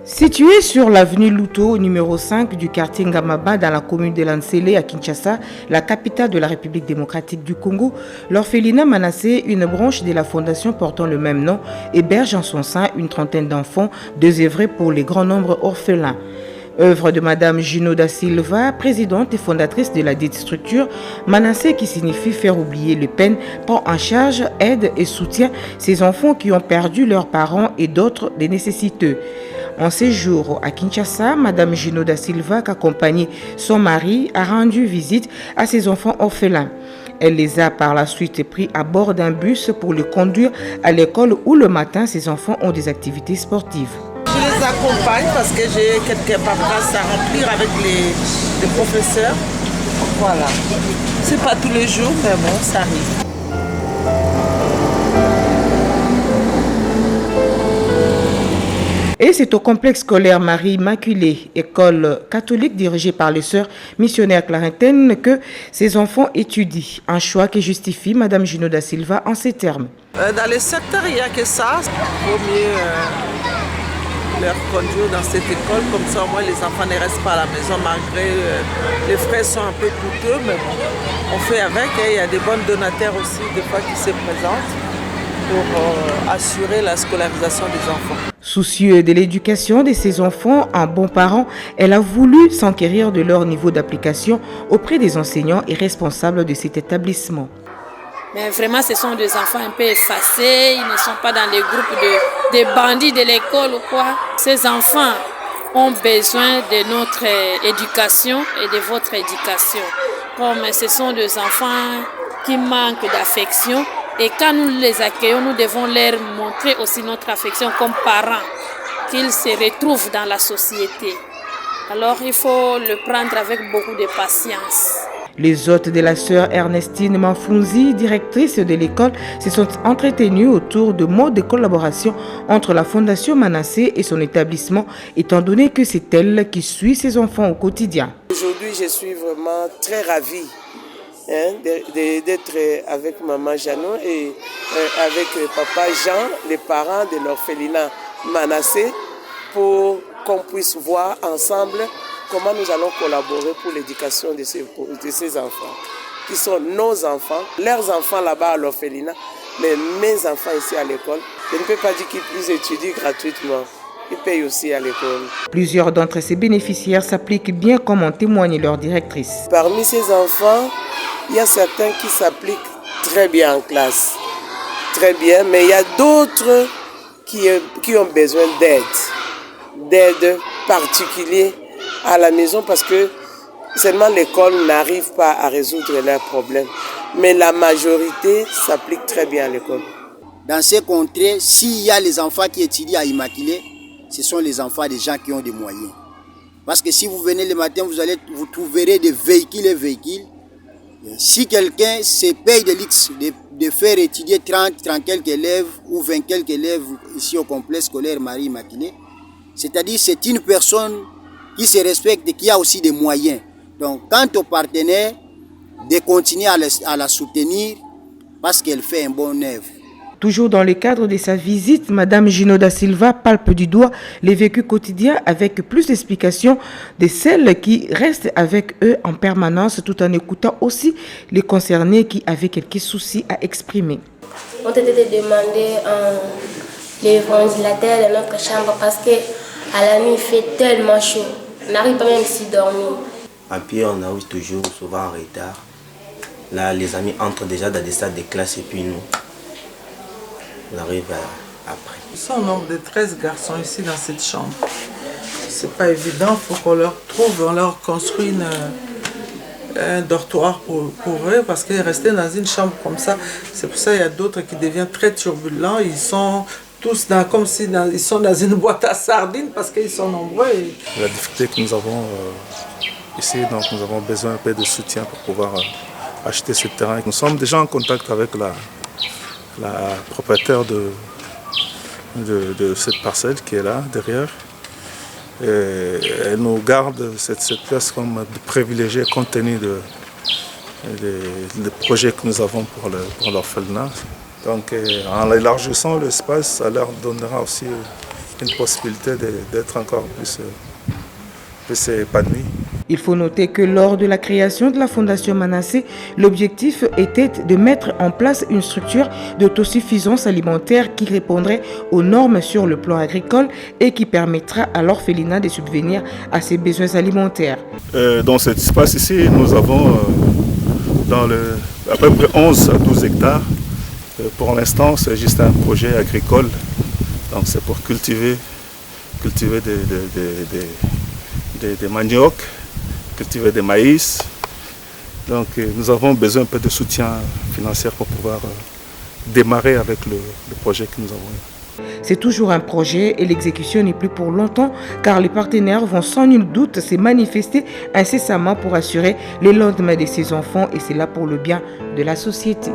Situé sur l'avenue Luto, numéro 5 du quartier Ngamaba dans la commune de Lansele à Kinshasa, la capitale de la République démocratique du Congo, l'orphelinat Manassé, une branche de la fondation portant le même nom, héberge en son sein une trentaine d'enfants désœuvrés pour les grands nombres orphelins. Œuvre de Madame Juno da Silva, présidente et fondatrice de la dite structure, Manassé, qui signifie faire oublier les peines, prend en charge, aide et soutient ces enfants qui ont perdu leurs parents et d'autres des nécessiteux. En séjour à Kinshasa, Madame Juno da Silva, accompagnée son mari, a rendu visite à ses enfants orphelins. Elle les a par la suite pris à bord d'un bus pour les conduire à l'école où le matin, ces enfants ont des activités sportives. Je les accompagne parce que j'ai quelques paperasses à remplir avec les professeurs. Voilà. C'est pas tous les jours, mais bon, ça arrive. Et c'est au complexe scolaire Marie Immaculée, école catholique dirigée par les sœurs missionnaires clarentaines, que ces enfants étudient. Un choix qui justifie Madame Juno da Silva en ces termes. Dans les secteurs, il n'y a que ça. Il vaut mieux leur conduire dans cette école, comme ça au moins les enfants ne restent pas à la maison malgré les frais sont un peu coûteux, mais bon, on fait avec. Et il y a des bonnes donataires aussi des fois qui se présentent pour assurer la scolarisation des enfants. Soucieux de l'éducation de ses enfants, un bon parent, elle a voulu s'enquérir de leur niveau d'application auprès des enseignants et responsables de cet établissement. Mais vraiment, ce sont des enfants un peu effacés, ils ne sont pas dans les groupes de bandits de l'école ou quoi. Ces enfants ont besoin de notre éducation et de votre éducation. Comme ce sont des enfants qui manquent d'affection. Et quand nous les accueillons, nous devons leur montrer aussi notre affection comme parents, qu'ils se retrouvent dans la société. Alors il faut le prendre avec beaucoup de patience. Les hôtes de la sœur Ernestine Manfunzi, directrice de l'école, se sont entretenus autour de modes de collaboration entre la Fondation Manassé et son établissement, étant donné que c'est elle qui suit ses enfants au quotidien. Aujourd'hui, je suis vraiment très ravie d'être avec maman Jeannot et avec papa Jean, les parents de l'orphelinat Manassé, pour qu'on puisse voir ensemble comment nous allons collaborer pour l'éducation de ces enfants, qui sont nos enfants, leurs enfants là-bas à l'orphelinat, mais mes enfants ici à l'école. Je ne peux pas dire qu'ils étudient gratuitement. Ils payent aussi à l'école. Plusieurs d'entre ces bénéficiaires s'appliquent bien, comme en témoigne leur directrice. Parmi ces enfants, il y a certains qui s'appliquent très bien en classe, très bien, mais il y a d'autres qui ont besoin d'aide particulière à la maison parce que seulement l'école n'arrive pas à résoudre leurs problèmes. Mais la majorité s'applique très bien à l'école. Dans ces contrées, s'il y a les enfants qui étudient à Immaculée, ce sont les enfants des gens qui ont des moyens. Parce que si vous venez le matin, vous trouverez des véhicules et véhicules. Si quelqu'un se paye de luxe de faire étudier 30 quelques élèves ou 20 quelques élèves ici au complexe scolaire Marie Immaculée, c'est-à-dire c'est une personne qui se respecte et qui a aussi des moyens. Donc, quant aux partenaires, de continuer à la soutenir parce qu'elle fait un bon œuvre. Toujours dans le cadre de sa visite, Madame Juno da Silva palpe du doigt les vécus quotidiens avec plus d'explications de celles qui restent avec eux en permanence tout en écoutant aussi les concernés qui avaient quelques soucis à exprimer. On t'a demandé les ventilateurs de notre chambre parce que à la nuit il fait tellement chaud. On n'arrive pas même si dormir. En pied, on arrive toujours souvent en retard. Là, les amis entrent déjà dans des salles de classe et puis nous, on arrive après. Ils sont au nombre de 13 garçons ici dans cette chambre. C'est pas évident, il faut qu'on leur trouve, on leur construit un dortoir pour eux parce qu'ils restaient dans une chambre comme ça. C'est pour ça qu'il y a d'autres qui deviennent très turbulents. Ils sont tous comme si ils sont dans une boîte à sardines parce qu'ils sont nombreux. La difficulté que nous avons ici, donc nous avons besoin un peu de soutien pour pouvoir acheter ce terrain. Nous sommes déjà en contact avec la propriétaire de cette parcelle qui est là, derrière. Et elle nous garde cette place comme privilégiée compte tenu des projets que nous avons pour l'orphelinat. Donc en élargissant l'espace, ça leur donnera aussi une possibilité d'être encore plus épanoui. Il faut noter que lors de la création de la Fondation Manassé, l'objectif était de mettre en place une structure d'autosuffisance alimentaire qui répondrait aux normes sur le plan agricole et qui permettra à l'orphelinat de subvenir à ses besoins alimentaires. Dans cet espace ici, nous avons à peu près 11 à 12 hectares. Pour l'instant, c'est juste un projet agricole. Donc c'est pour cultiver des manioc, cultiver des maïs. Donc nous avons besoin un peu de soutien financier pour pouvoir démarrer avec le projet que nous avons. C'est toujours un projet et l'exécution n'est plus pour longtemps car les partenaires vont sans nul doute se manifester incessamment pour assurer les lendemains de ces enfants et c'est là pour le bien de la société.